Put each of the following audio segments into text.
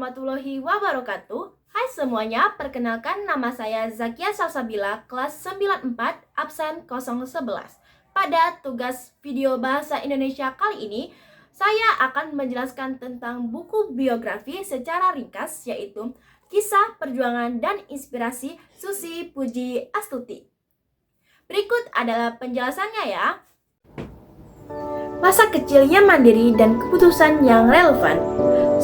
warahmatullahi wabarakatuh. Hai semuanya, perkenalkan nama saya Zakia Salsabila, kelas 94, absen 011. Pada tugas video bahasa Indonesia kali ini, saya akan menjelaskan tentang buku biografi secara ringkas, yaitu Kisah Perjuangan dan Inspirasi Susi Puji Astuti. Berikut adalah penjelasannya ya. Masa kecil yang mandiri dan keputusan yang relevan.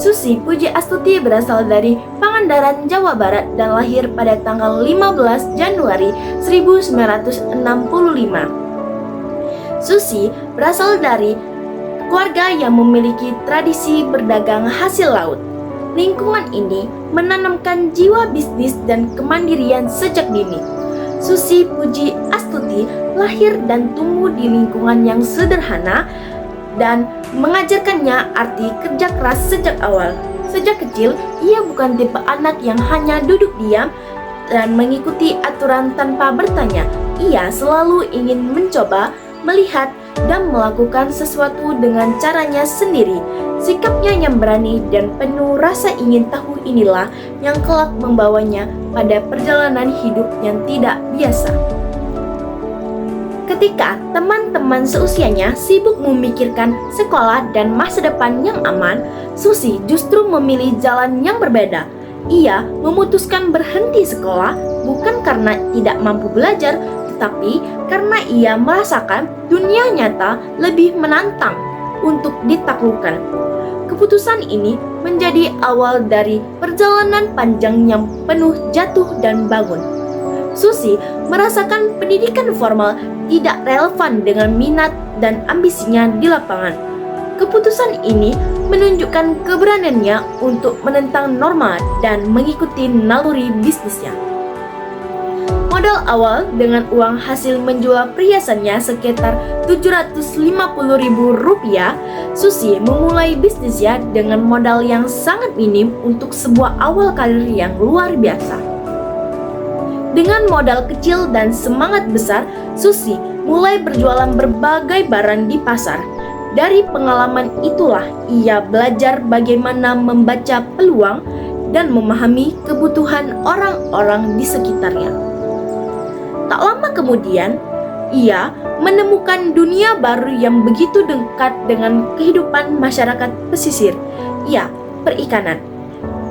Susi Puji Astuti berasal dari Pangandaran, Jawa Barat dan lahir pada tanggal 15 Januari 1965. Susi berasal dari keluarga yang memiliki tradisi berdagang hasil laut. Lingkungan ini menanamkan jiwa bisnis dan kemandirian sejak dini. Susi Puji Astuti lahir dan tumbuh di lingkungan yang sederhana dan mengajarkannya arti kerja keras sejak awal. Sejak kecil, ia bukan tipe anak yang hanya duduk diam dan mengikuti aturan tanpa bertanya. Ia selalu ingin mencoba, melihat, dan melakukan sesuatu dengan caranya sendiri. Sikapnya yang berani dan penuh rasa ingin tahu inilah yang kelak membawanya pada perjalanan hidup yang tidak biasa. Ketika teman-teman seusianya sibuk memikirkan sekolah dan masa depan yang aman, Susi justru memilih jalan yang berbeda. Ia memutuskan berhenti sekolah bukan karena tidak mampu belajar, tetapi karena ia merasakan dunia nyata lebih menantang untuk ditaklukkan. Keputusan ini menjadi awal dari perjalanan panjang yang penuh jatuh dan bangun. Susi merasakan pendidikan formal tidak relevan dengan minat dan ambisinya di lapangan. Keputusan ini menunjukkan keberaniannya untuk menentang norma dan mengikuti naluri bisnisnya. Modal awal dengan uang hasil menjual perhiasannya sekitar Rp750.000, Susi memulai bisnisnya dengan modal yang sangat minim untuk sebuah awal karir yang luar biasa. Dengan modal kecil dan semangat besar, Susi mulai berjualan berbagai barang di pasar. Dari pengalaman itulah ia belajar bagaimana membaca peluang dan memahami kebutuhan orang-orang di sekitarnya. Tak lama kemudian, ia menemukan dunia baru yang begitu dekat dengan kehidupan masyarakat pesisir, perikanan.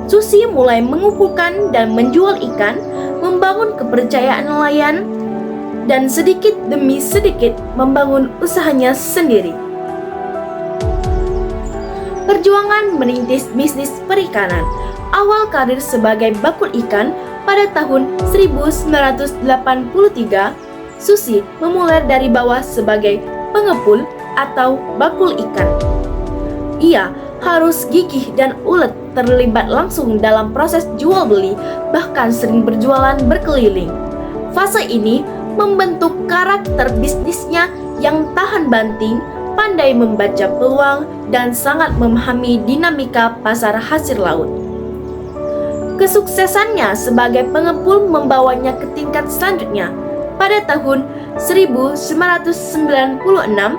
Susi mulai mengumpulkan dan menjual ikan, membangun kepercayaan nelayan, dan sedikit demi sedikit membangun usahanya sendiri. Perjuangan merintis bisnis perikanan. Awal karir sebagai bakul ikan pada tahun 1983, Susi memulai dari bawah sebagai pengepul atau bakul ikan. Ia harus gigih dan ulet, terlibat langsung dalam proses jual beli, bahkan sering berjualan berkeliling. Fase ini membentuk karakter bisnisnya yang tahan banting, pandai membaca peluang, dan sangat memahami dinamika pasar hasil laut. Kesuksesannya sebagai pengepul membawanya ke tingkat selanjutnya. Pada tahun 1996,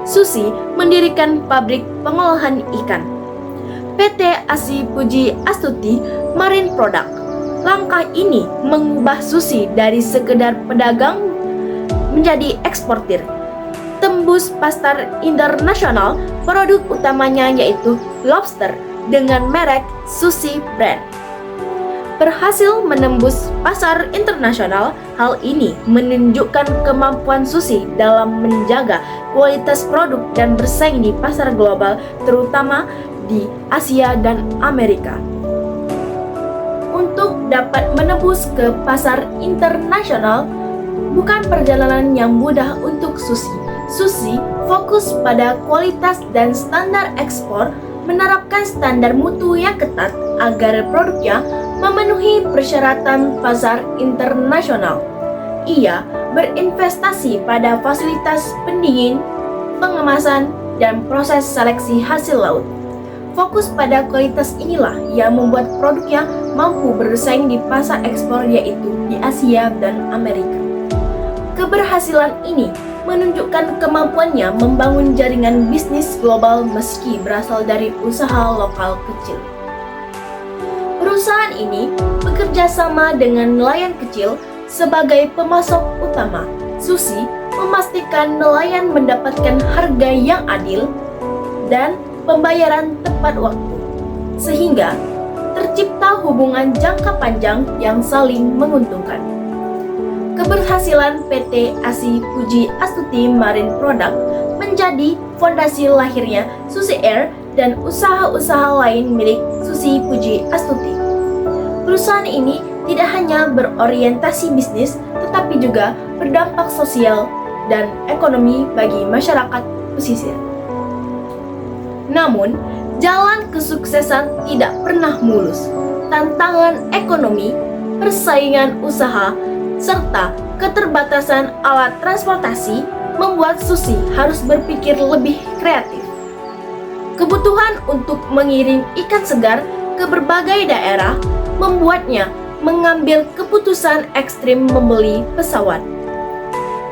Susi mendirikan pabrik pengolahan ikan, PT Asi Puji Astuti Marine Product. Langkah ini mengubah Susi dari sekedar pedagang menjadi eksportir. Tembus pasar internasional, produk utamanya yaitu lobster dengan merek Susi Brand. Berhasil menembus pasar internasional, hal ini menunjukkan kemampuan Susi dalam menjaga kualitas produk dan bersaing di pasar global, terutama di Asia dan Amerika. Untuk dapat menembus ke pasar internasional, bukan perjalanan yang mudah untuk Susi. Susi fokus pada kualitas dan standar ekspor, menerapkan standar mutu yang ketat agar produknya memenuhi persyaratan pasar internasional. Ia berinvestasi pada fasilitas pendingin, pengemasan, dan proses seleksi hasil laut. Fokus pada kualitas inilah yang membuat produknya mampu bersaing di pasar ekspor, yaitu di Asia dan Amerika. Keberhasilan ini menunjukkan kemampuannya membangun jaringan bisnis global meski berasal dari usaha lokal kecil. Perusahaan ini bekerja sama dengan nelayan kecil sebagai pemasok utama. Susi memastikan nelayan mendapatkan harga yang adil dan pembayaran tepat waktu, sehingga tercipta hubungan jangka panjang yang saling menguntungkan. Keberhasilan PT ASI Puji Astuti Marine Product menjadi fondasi lahirnya Susi Air dan usaha-usaha lain milik Susi Puji Astuti. Perusahaan ini tidak hanya berorientasi bisnis, tetapi juga berdampak sosial dan ekonomi bagi masyarakat pesisir. Namun, jalan kesuksesan tidak pernah mulus. Tantangan ekonomi, persaingan usaha, serta keterbatasan alat transportasi membuat Susi harus berpikir lebih kreatif. Kebutuhan untuk mengirim ikan segar ke berbagai daerah membuatnya mengambil keputusan ekstrim membeli pesawat.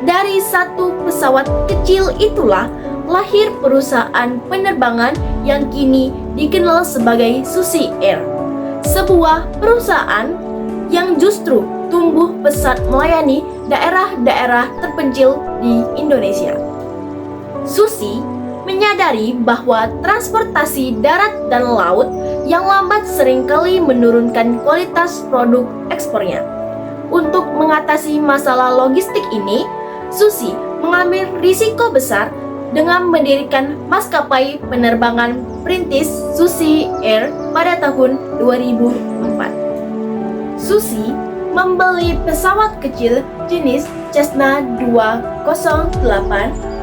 Dari satu pesawat kecil itulah lahir perusahaan penerbangan yang kini dikenal sebagai Susi Air, sebuah perusahaan yang justru tumbuh pesat melayani daerah-daerah terpencil di Indonesia. Susi menyadari bahwa transportasi darat dan laut yang lambat seringkali menurunkan kualitas produk ekspornya. Untuk mengatasi masalah logistik ini, Susi mengambil risiko besar dengan mendirikan maskapai penerbangan perintis Susi Air pada tahun 2004. Susi membeli pesawat kecil jenis Cessna 208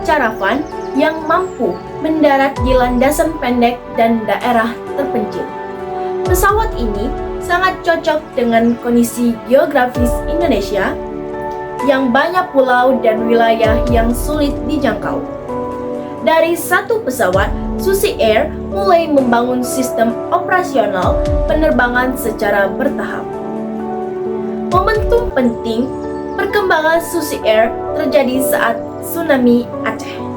Caravan yang mampu mendarat di landasan pendek dan daerah terpencil. Pesawat ini sangat cocok dengan kondisi geografis Indonesia yang banyak pulau dan wilayah yang sulit dijangkau. Dari satu pesawat, Susi Air mulai membangun sistem operasional penerbangan secara bertahap. Momentum penting perkembangan Susi Air terjadi saat tsunami Aceh.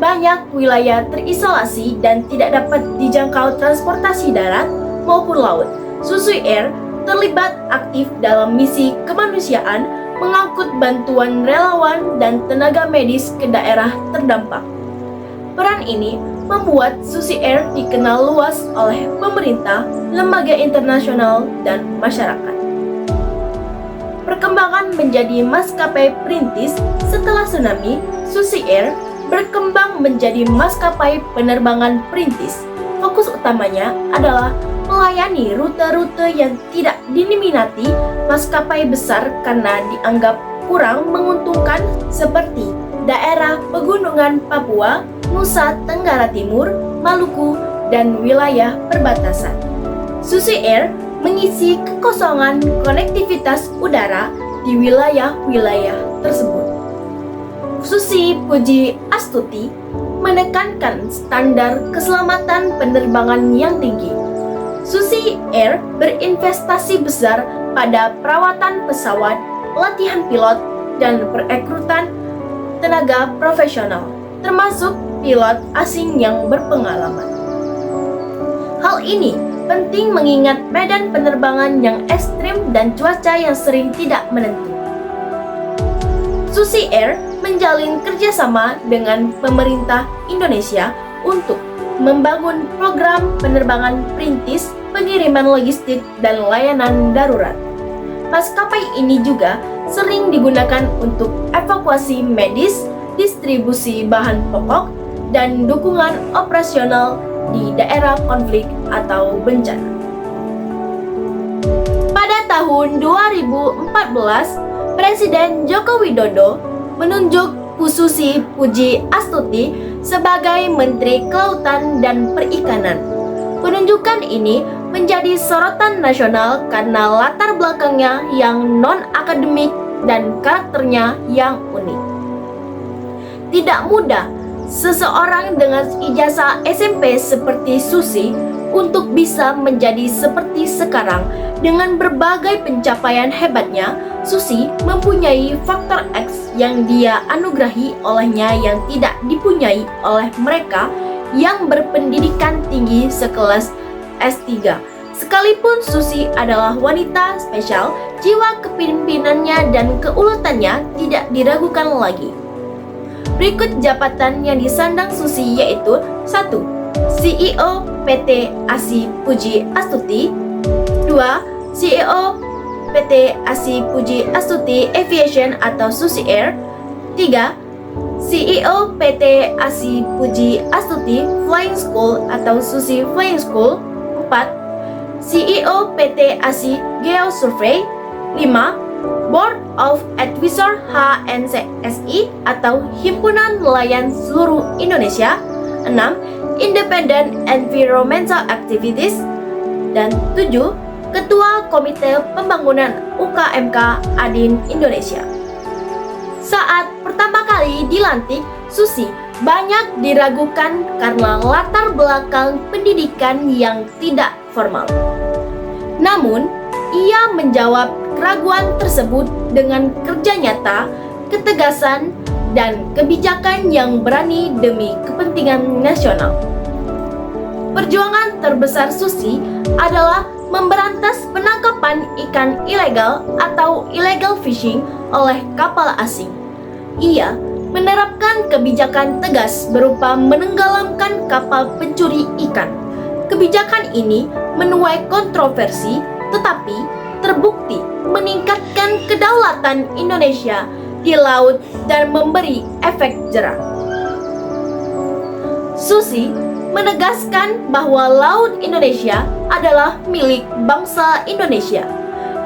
Banyak wilayah terisolasi dan tidak dapat dijangkau transportasi darat maupun laut. Susi Air terlibat aktif dalam misi kemanusiaan, mengangkut bantuan relawan dan tenaga medis ke daerah terdampak. Peran ini membuat Susi Air dikenal luas oleh pemerintah, lembaga internasional, dan masyarakat. Perkembangan menjadi maskapai perintis setelah tsunami, Susi Air berkembang menjadi maskapai penerbangan perintis. Fokus utamanya adalah melayani rute-rute yang tidak diminati maskapai besar karena dianggap kurang menguntungkan, seperti daerah pegunungan Papua, Nusa Tenggara Timur, Maluku, dan wilayah perbatasan. Susi Air mengisi kekosongan konektivitas udara di wilayah-wilayah tersebut. Susi Puji Astuti menekankan standar keselamatan penerbangan yang tinggi. Susi Air berinvestasi besar pada perawatan pesawat, pelatihan pilot, dan perekrutan tenaga profesional, termasuk pilot asing yang berpengalaman. Hal ini penting mengingat medan penerbangan yang ekstrim dan cuaca yang sering tidak menentu. Susi Air menjalin kerjasama dengan pemerintah Indonesia untuk membangun program penerbangan perintis, pengiriman logistik, dan layanan darurat. Maskapai ini juga sering digunakan untuk evakuasi medis, distribusi bahan pokok, dan dukungan operasional di daerah konflik atau bencana. Pada tahun 2014, Presiden Joko Widodo menunjuk Susi Puji Astuti sebagai Menteri Kelautan dan Perikanan. Penunjukan ini menjadi sorotan nasional karena latar belakangnya yang non-akademik dan karakternya yang unik. Tidak mudah seseorang dengan ijazah SMP seperti Susi untuk bisa menjadi seperti sekarang. Dengan berbagai pencapaian hebatnya, Susi mempunyai faktor X yang dia anugerahi olehnya yang tidak dipunyai oleh mereka yang berpendidikan tinggi sekelas S3, Sekalipun Susi adalah wanita spesial, jiwa kepimpinannya dan keuletannya tidak diragukan lagi. Berikut jabatan yang disandang Susi yaitu 1. CEO PT ASI Puji Astuti. 2. CEO PT ASI Puji Astuti Aviation atau Susi Air. 3. CEO PT ASI Puji Astuti Flying School atau Susi Flying School. 4. CEO PT ASI Geosurvey. 5. Board of Advisor HNCSI atau Himpunan Nelayan Seluruh Indonesia. 6. Independent Environmental Activities. Dan 7. Ketua Komite Pembangunan UKMK ADIN Indonesia. Saat pertama kali dilantik, Susi banyak diragukan karena latar belakang pendidikan yang tidak formal. Namun, ia menjawab keraguan tersebut dengan kerja nyata, ketegasan, dan kebijakan yang berani demi kepentingan nasional. Perjuangan terbesar Susi adalah memberantas penangkapan ikan ilegal atau illegal fishing oleh kapal asing. Ia menerapkan kebijakan tegas berupa menenggelamkan kapal pencuri ikan. Kebijakan ini menuai kontroversi, tetapi terbukti meningkatkan kedaulatan Indonesia di laut dan memberi efek jera. Susi menegaskan bahwa Laut Indonesia adalah milik bangsa Indonesia.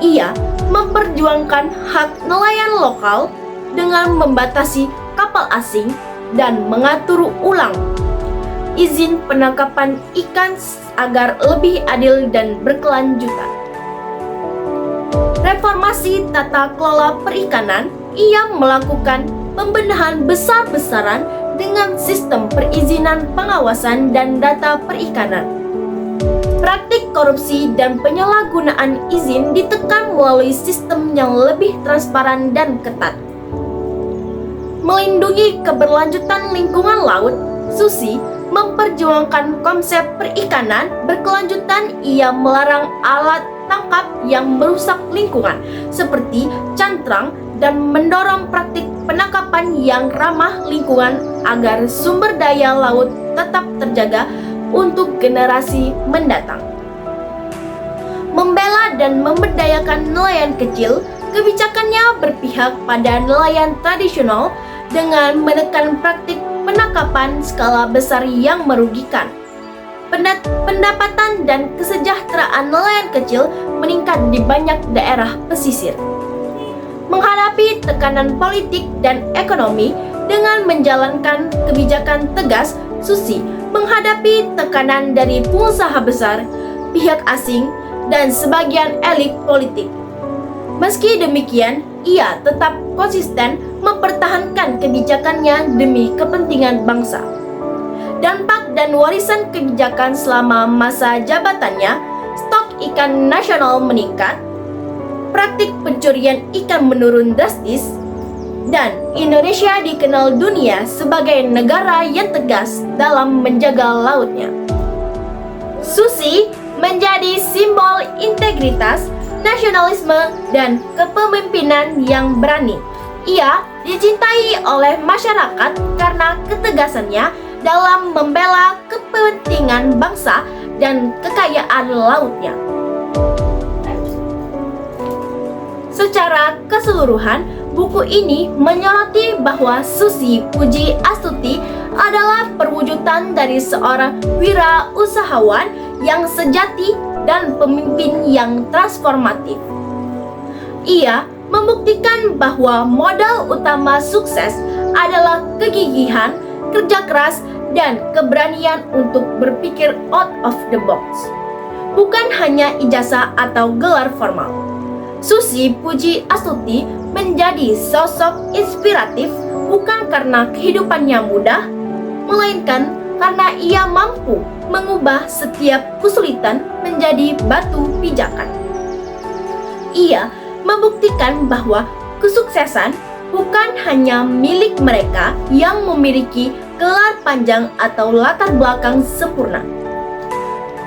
Ia memperjuangkan hak nelayan lokal dengan membatasi kapal asing dan mengatur ulang izin penangkapan ikan agar lebih adil dan berkelanjutan. Reformasi tata kelola perikanan, ia melakukan pembenahan besar-besaran dengan sistem perizinan pengawasan dan data perikanan. Praktik korupsi dan penyalahgunaan izin ditekan melalui sistem yang lebih transparan dan ketat. Melindungi keberlanjutan lingkungan laut, Susi memperjuangkan konsep perikanan berkelanjutan. Ia melarang alat tangkap yang merusak lingkungan seperti cantrang dan mendorong praktik penangkapan yang ramah lingkungan agar sumber daya laut tetap terjaga untuk generasi mendatang. Membela dan memberdayakan nelayan kecil, kebijakannya berpihak pada nelayan tradisional dengan menekan praktik penangkapan skala besar yang merugikan. Pendapatan dan kesejahteraan nelayan kecil meningkat di banyak daerah pesisir. Menghadapi tekanan politik dan ekonomi dengan menjalankan kebijakan tegas, Susi menghadapi tekanan dari pengusaha besar, pihak asing, dan sebagian elit politik. Meski demikian, ia tetap konsisten mempertahankan kebijakannya demi kepentingan bangsa. Dampak dan warisan kebijakan selama masa jabatannya, stok ikan nasional meningkat, praktik pencurian ikan menurun drastis, dan Indonesia dikenal dunia sebagai negara yang tegas dalam menjaga lautnya. Susi menjadi simbol integritas, nasionalisme, dan kepemimpinan yang berani. Ia dicintai oleh masyarakat karena ketegasannya dalam membela kepentingan bangsa dan kekayaan lautnya. Secara keseluruhan, buku ini menyoroti bahwa Susi Puji Astuti adalah perwujudan dari seorang wirausahawan yang sejati dan pemimpin yang transformatif. Ia membuktikan bahwa modal utama sukses adalah kegigihan, kerja keras, dan keberanian untuk berpikir out of the box, bukan hanya ijazah atau gelar formal. Susi Puji Astuti menjadi sosok inspiratif bukan karena kehidupannya mudah, melainkan karena ia mampu mengubah setiap kesulitan menjadi batu pijakan. Ia membuktikan bahwa kesuksesan bukan hanya milik mereka yang memiliki gelar panjang atau latar belakang sempurna.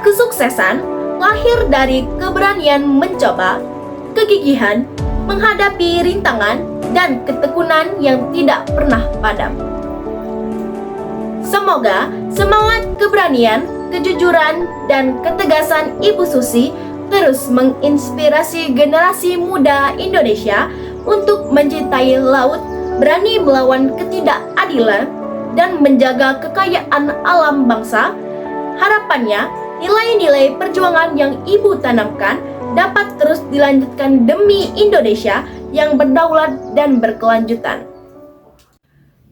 Kesuksesan lahir dari keberanian mencoba, kegigihan, menghadapi rintangan, dan ketekunan yang tidak pernah padam. Semoga semangat keberanian, kejujuran, dan ketegasan Ibu Susi terus menginspirasi generasi muda Indonesia untuk mencintai laut, berani melawan ketidakadilan, dan menjaga kekayaan alam bangsa. Harapannya, nilai-nilai perjuangan yang Ibu tanamkan dapat terus dilanjutkan demi Indonesia yang berdaulat dan berkelanjutan.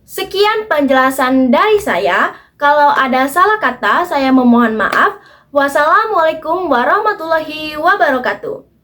Sekian penjelasan dari saya. Kalau ada salah kata, saya memohon maaf. Wassalamualaikum warahmatullahi wabarakatuh.